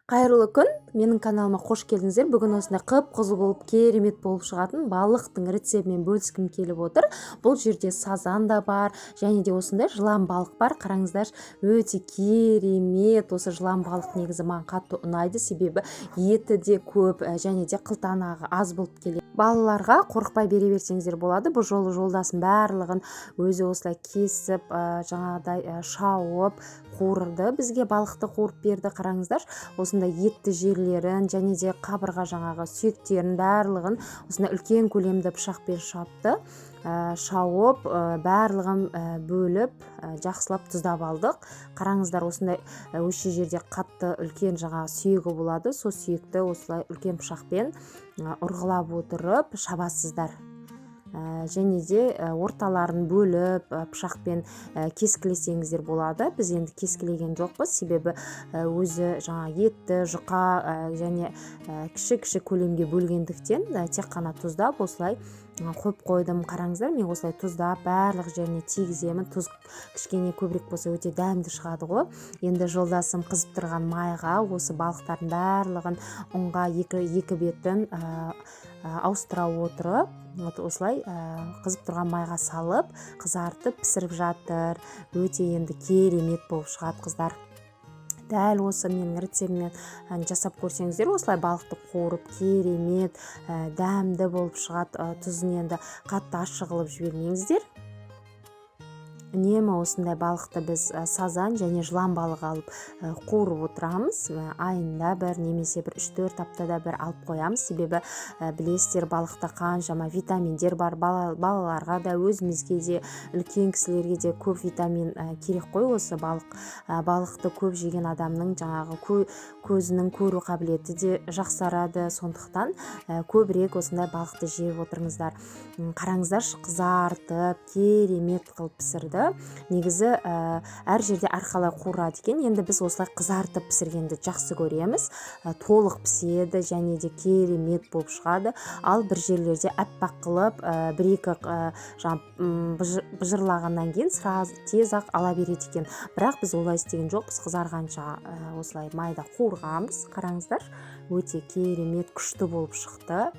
Қайырлы күн, менің каналыма қош келдіңіздер. Бүгін осындай қып-қызыл болып, керемет болып шығатын балықтың рецептімен бөліскім келіп отыр. Бұл жерде сазан да бар, және де осындай жылан балық бар. Қараңыздар, өте керемет. Осы жылан балық негізі маған қатты ұнайды, себебі еті де көп, және де қылтанағы аз болып келеді. Балаларға қорықпай бере берсеңіздер болады. Бұл жолы жолдасын барлығын өзі осылай кесіп, жаңағыдай шауып, қуырды. Бізге балықты қуырып берді. Қараңыздар, осындай етті жерлерін және де қабырға жаңағы сүйектерін барлығын осындай үлкен көлемді пышақпен шапты. Шауып, барлығын бөліп, жақсылап тұздап алдық. Қараңыздар, осындай осы жерде қатты үлкен жаңағы сүйегі болады. Сол сүйекті осылай үлкен пышақпен ұрғылап отырып шабасыздар. Және де орталарын бөліп пышақпен кескілесеңіздер болады. Біз енді кескілеген жоқпыз, себебі өзі жаңа етті, жұқа және кіші көлемге бөлгендіктен тек қана тұздап осылай қойып қойдым. Қараңыздар, мен осылай тұздап барлық жеріне тигіземін. Тұз кішкене көбірек болса өте дәмді шығады ғой. Енді жолдасым қызып тұрған майға осы балықтардың барлығын ұнға екі бетін ауыстыра отырып, осылай қызып тұрған майға салып, қызартып пісіріп жатыр. Өте енді керемет болып шығады, қыздар. Дәл осы менің рецептіммен жасап көрсеңіздер, осылай балықты қуырып керемет, дәмді болып шығады. Тұзын енді қатты ащы қылып жібермеңіздер. Үнемі осындай балықты біз сазан және жылан балығы алып қуырып отырамыз. Айында бір немесе бір 3-4 аптада бір алып қоямыз. Себебі білесіздер, балықта қаншама витаминдер бар. Балаларға да, өзімізге де, үлкен кісілерге де көп витамин керек қой. Осы балықты көп жеген адамның жаңағы көзінің көру қабілеті де жақсарады. Сондықтан көбірек осындай балықты жеп отырыңыздар. Қараңыздар, қызартып керемет қылып пісірді. Негізі әр жерде әрқалай қуырады екен. Енді біз осылай қызартып пісіргенді жақсы көреміз. Толық піседі және де керемет болып шығады. Ал бір жерлерде әппақ қылып, бір-екі быжырлағаннан кейін тез ақ ала береді екен. Бірақ біз олай істеген жоқпыз. Қызарғанша осылай майда қуырғанбыз. Қараңыздар, өте керемет, күшті болып шықты.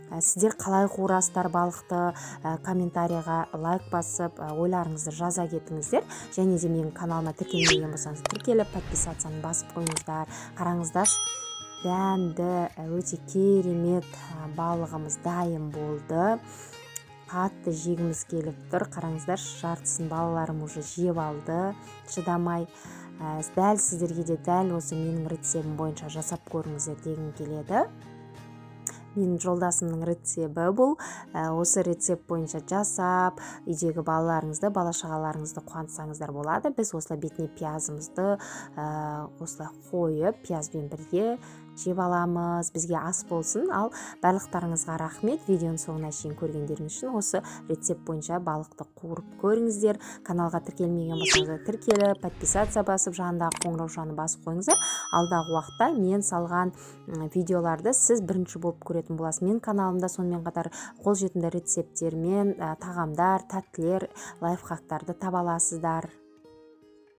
Сіздер қалай қуырасыздар балықты, комментарийға лайк басып, ойларыңызды жаза кетіңіздер. Және де менің каналыма тіркелмеген болсаңыз, тіркеліп, подписацияны басып қойыңыздар. Қараңыздар, дәмді, өте керемет балығымыз дайын болды. Қатты жегіміз келіп тұр. Қараңыздар, жартысын балаларым уже жеп алды, шыдамай. Дәл сіздерге де дәл осы менің рецептім бойынша жасап көріңіздер дегім келеді. Менің жолдасымның рецебі бұл. Осы рецепт бойынша жасап, үйдегі балаларыңызды, бала-шағаларыңызды қуантсаңыздар болады. Біз осылай бетіне пиязымызды осылай қойып, пиязбен бірге жеп аламыз. Бізге ас болсын. Ал барлықтарыңызға рахмет. Видеоның соңына шейін көргендеріңіз үшін. Осы рецепт бойынша балықты қуырып көріңіздер. Каналға тіркелмеген болсаңыздар, тіркеліп, подписация басып, жанындағы қоңыраушаны басып қойыңыздар. Алдағы уақытта мен салған видеоларды сіз бірінші болып көретін боласыз. Мен каналымда сонымен қатар қолжетімді рецепттермен тағамдар, тәттілер, лайфхактарды таба аласыздар.